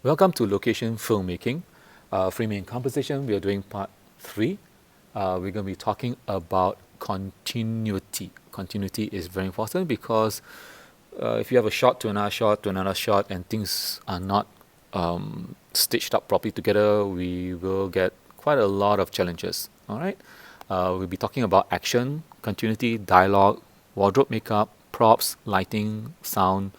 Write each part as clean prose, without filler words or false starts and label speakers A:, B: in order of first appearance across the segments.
A: Welcome to Location Filmmaking. Framing and composition, we are doing part 3. We're going to be talking about continuity. Continuity is very important because if you have a shot to another shot to another shot and things are not stitched up properly together, we will get quite a lot of challenges. Alright, we'll be talking about action, continuity, dialogue, wardrobe makeup, props, lighting, sound,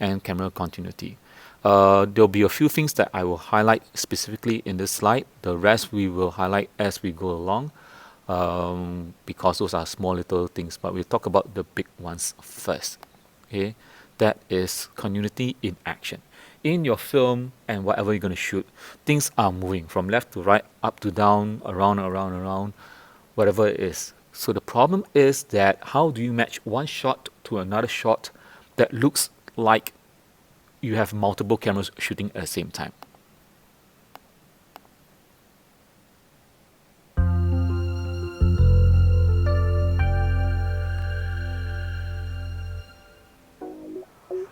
A: and camera continuity. There'll be a few things that I will highlight specifically in this slide. The rest we will highlight as we go along because those are small little things, but we'll talk about the big ones first. Okay, that is continuity in action. In your film and whatever you're going to shoot, things are moving from left to right, up to down, around, whatever it is. So the problem is that how do you match one shot to another shot that looks like you have multiple cameras shooting at the same time?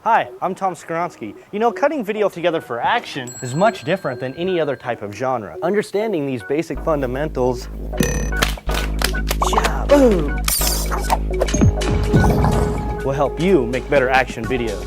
B: Hi, I'm Tom Skoronsky. You know, cutting video together for action is much different than any other type of genre. Understanding these basic fundamentals will help you make better action videos.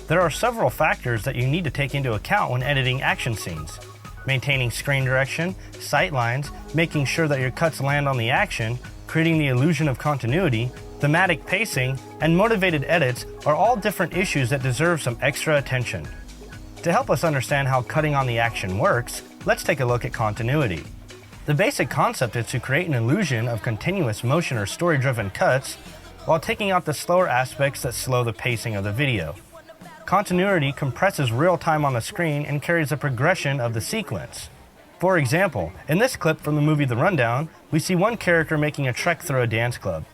B: There are several factors that you need to take into account when editing action scenes. Maintaining screen direction, sight lines, making sure that your cuts land on the action, creating the illusion of continuity, thematic pacing, and motivated edits are all different issues that deserve some extra attention. To help us understand how cutting on the action works, let's take a look at continuity. The basic concept is to create an illusion of continuous motion or story-driven cuts while taking out the slower aspects that slow the pacing of the video. Continuity compresses real time on the screen and carries a progression of the sequence. For example, in this clip from the movie The Rundown, we see one character making a trek through a dance club.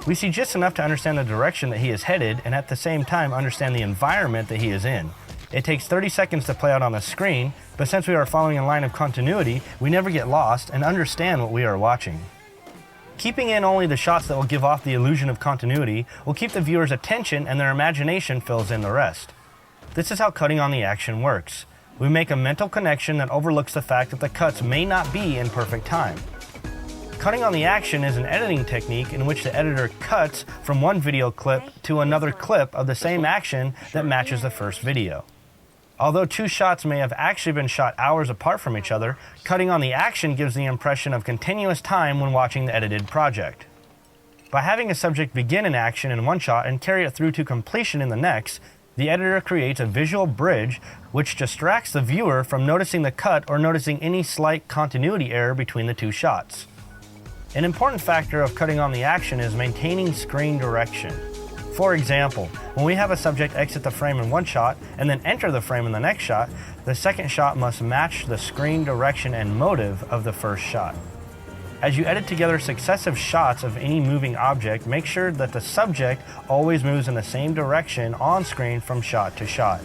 B: We see just enough to understand the direction that he is headed and at the same time understand the environment that he is in. It takes 30 seconds to play out on the screen, but since we are following a line of continuity, we never get lost and understand what we are watching. Keeping in only the shots that will give off the illusion of continuity will keep the viewer's attention and their imagination fills in the rest. This is how cutting on the action works. We make a mental connection that overlooks the fact that the cuts may not be in perfect time. Cutting on the action is an editing technique in which the editor cuts from one video clip to another clip of the same action that matches the first video. Although two shots may have actually been shot hours apart from each other, cutting on the action gives the impression of continuous time when watching the edited project. By having a subject begin an action in one shot and carry it through to completion in the next, the editor creates a visual bridge which distracts the viewer from noticing the cut or noticing any slight continuity error between the two shots. An important factor of cutting on the action is maintaining screen direction. For example, when we have a subject exit the frame in one shot and then enter the frame in the next shot, the second shot must match the screen direction and motive of the first shot. As you edit together successive shots of any moving object, make sure that the subject always moves in the same direction on screen from shot to shot.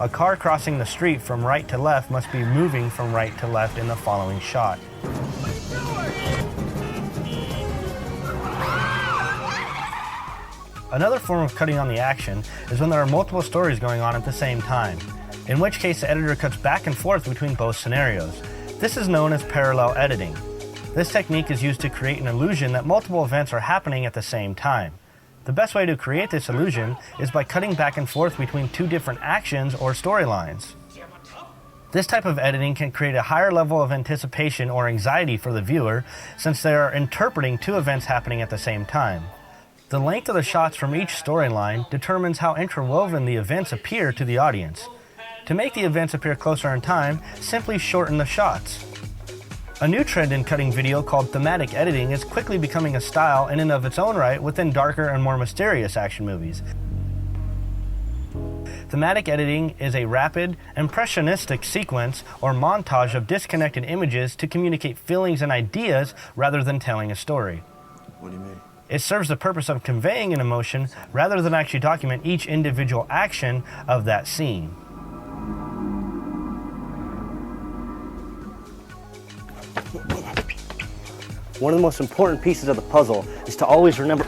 B: A car crossing the street from right to left must be moving from right to left in the following shot. Another form of cutting on the action is when there are multiple stories going on at the same time, in which case the editor cuts back and forth between both scenarios. This is known as parallel editing. This technique is used to create an illusion that multiple events are happening at the same time. The best way to create this illusion is by cutting back and forth between two different actions or storylines. This type of editing can create a higher level of anticipation or anxiety for the viewer since they are interpreting two events happening at the same time. The length of the shots from each storyline determines how interwoven the events appear to the audience. To make the events appear closer in time, simply shorten the shots. A new trend in cutting video called thematic editing is quickly becoming a style in and of its own right within darker and more mysterious action movies. Thematic editing is a rapid, impressionistic sequence or montage of disconnected images to communicate feelings and ideas rather than telling a story.
C: What do you mean?
B: It serves the purpose of conveying an emotion rather than actually document each individual action of that scene. One of the most important pieces of the puzzle is to always remember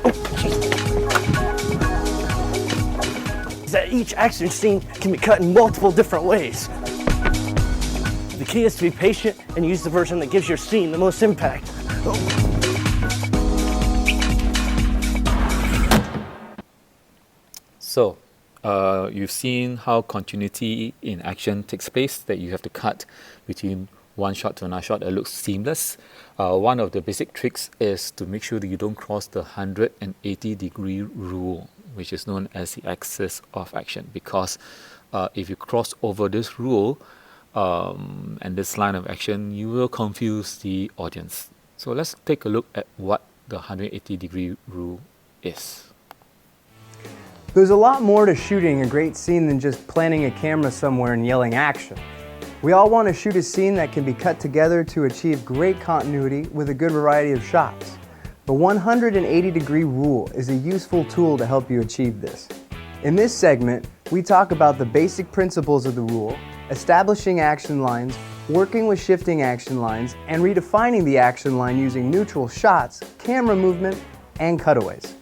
B: each action scene can be cut in multiple different ways. The key is to be patient and use the version that gives your scene the most impact.
A: So, you've seen how continuity in action takes place, that you have to cut between one shot to another shot that looks seamless. One of the basic tricks is to make sure that you don't cross the 180-degree rule, which is known as the axis of action, because if you cross over this rule and this line of action, you will confuse the audience. So let's take a look at what the 180-degree rule is.
C: There's a lot more to shooting a great scene than just planting a camera somewhere and yelling action. We all want to shoot a scene that can be cut together to achieve great continuity with a good variety of shots. The 180-degree rule is a useful tool to help you achieve this. In this segment, we talk about the basic principles of the rule, establishing action lines, working with shifting action lines, and redefining the action line using neutral shots, camera movement, and cutaways.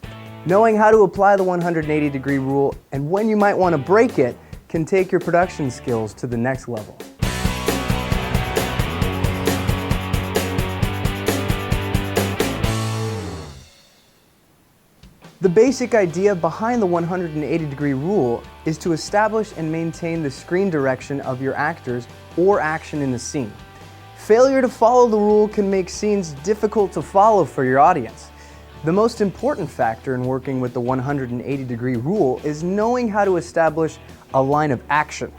C: Knowing how to apply the 180-degree rule and when you might want to break it can take your production skills to the next level. The basic idea behind the 180-degree rule is to establish and maintain the screen direction of your actors or action in the scene. Failure to follow the rule can make scenes difficult to follow for your audience. The most important factor in working with the 180-degree rule is knowing how to establish a line of action.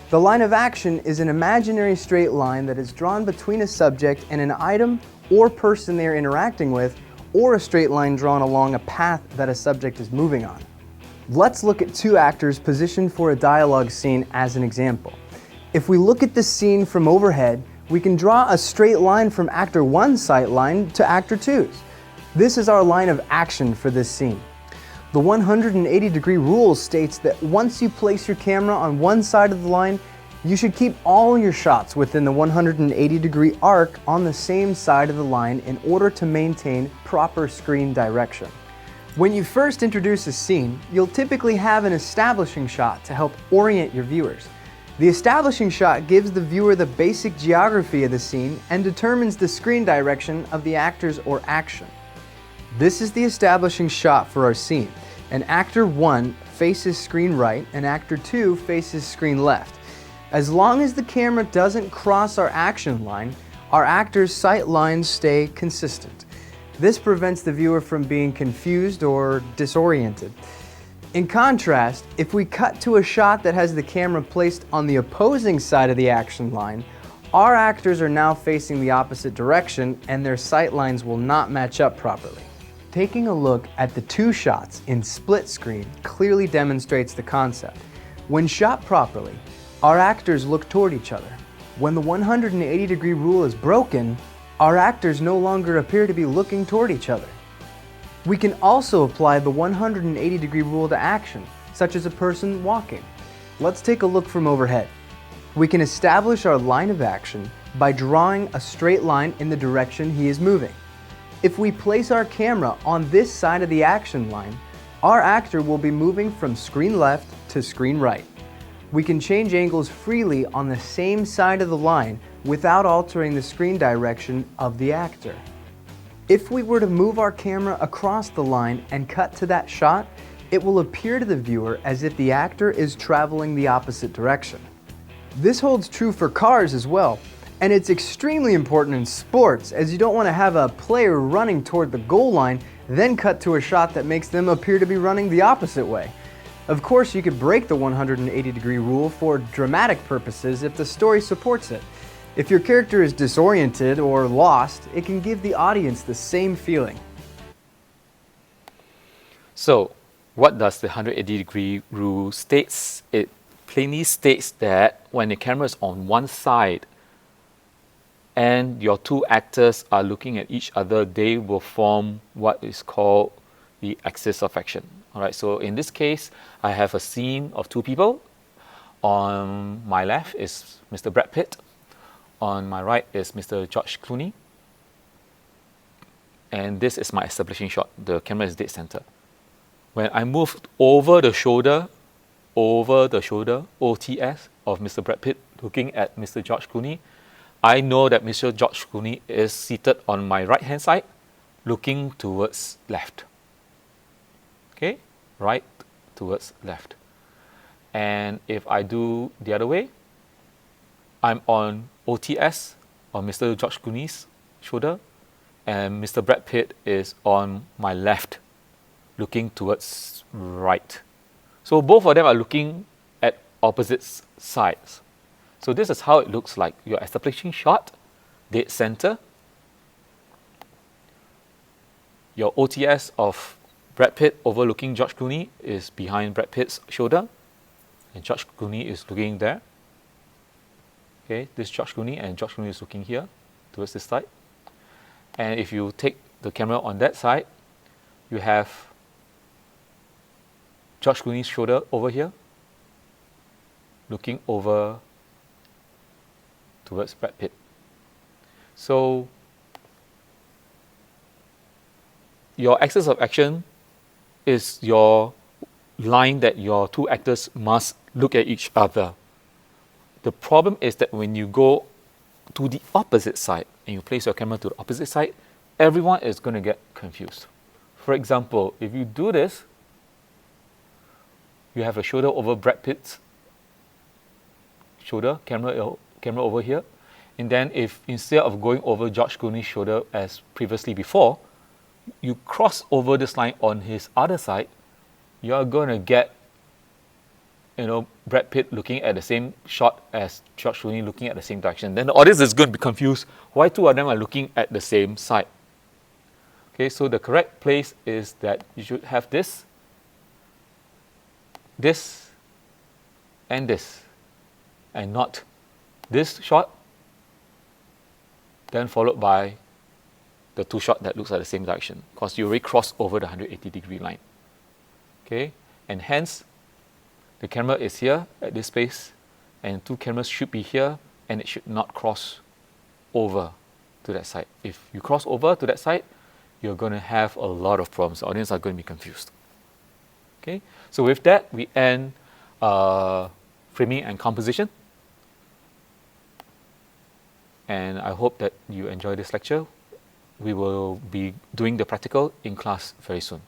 C: The line of action is an imaginary straight line that is drawn between a subject and an item or person they are interacting with, or a straight line drawn along a path that a subject is moving on. Let's look at two actors positioned for a dialogue scene as an example. If we look at the scene from overhead, we can draw a straight line from actor 1's sight line to actor 2's. This is our line of action for this scene. The 180-degree rule states that once you place your camera on one side of the line, you should keep all your shots within the 180-degree arc on the same side of the line in order to maintain proper screen direction. When you first introduce a scene, you'll typically have an establishing shot to help orient your viewers. The establishing shot gives the viewer the basic geography of the scene and determines the screen direction of the actors or action. This is the establishing shot for our scene, and actor 1 faces screen right and actor 2 faces screen left. As long as the camera doesn't cross our action line, our actors' sight lines stay consistent. This prevents the viewer from being confused or disoriented. In contrast, if we cut to a shot that has the camera placed on the opposing side of the action line, our actors are now facing the opposite direction and their sight lines will not match up properly. Taking a look at the two shots in split screen clearly demonstrates the concept. When shot properly, our actors look toward each other. When the 180-degree rule is broken, our actors no longer appear to be looking toward each other. We can also apply the 180-degree rule to action, such as a person walking. Let's take a look from overhead. We can establish our line of action by drawing a straight line in the direction he is moving. If we place our camera on this side of the action line, our actor will be moving from screen left to screen right. We can change angles freely on the same side of the line without altering the screen direction of the actor. If we were to move our camera across the line and cut to that shot, it will appear to the viewer as if the actor is traveling the opposite direction. This holds true for cars as well, and it's extremely important in sports, as you don't want to have a player running toward the goal line, then cut to a shot that makes them appear to be running the opposite way. Of course, you could break the 180-degree rule for dramatic purposes if the story supports it. If your character is disoriented or lost, it can give the audience the same feeling.
A: So, what does the 180-degree rule states? It plainly states that when the camera is on one side and your two actors are looking at each other, they will form what is called the axis of action. Alright, so in this case, I have a scene of two people. On my left is Mr. Brad Pitt. On my right is Mr. George Clooney. And this is my establishing shot. The camera is dead center. When I move over the shoulder, over the shoulder, OTS, of Mr. Brad Pitt looking at Mr. George Clooney, I know that Mr. George Clooney is seated on my right hand side, looking towards left. Okay, right towards left. And if I do the other way, I'm on OTS on Mr. George Clooney's shoulder, and Mr. Brad Pitt is on my left, looking towards right. So both of them are looking at opposite sides. So this is how it looks like. Your establishing shot, dead center. Your OTS of Brad Pitt overlooking George Clooney is behind Brad Pitt's shoulder, and George Clooney is looking there. Okay, this is George Clooney, and George Clooney is looking here towards this side. And if you take the camera on that side, you have George Clooney's shoulder over here, looking over towards Brad Pitt. So your axis of action is your line that your two actors must look at each other. The problem is that when you go to the opposite side and you place your camera to the opposite side, everyone is going to get confused. For example, if you do this, you have a shoulder over Brad Pitt's shoulder, camera over here, and then if instead of going over George Clooney's shoulder as previously before, you cross over this line on his other side, you are going to get Brad Pitt looking at the same shot as George Clooney looking at the same direction. Then the audience is going to be confused why two of them are looking at the same side. Okay, so the correct place is that you should have this, and this, and not this shot, then followed by the two shot that looks at the same direction, because you already crossed over the 180-degree line. Okay, and hence the camera is here at this space, and two cameras should be here, and it should not cross over to that side. If you cross over to that side, you're going to have a lot of problems. The audience are going to be confused. Okay, so with that, we end framing and composition. And I hope that you enjoy this lecture. We will be doing the practical in class very soon.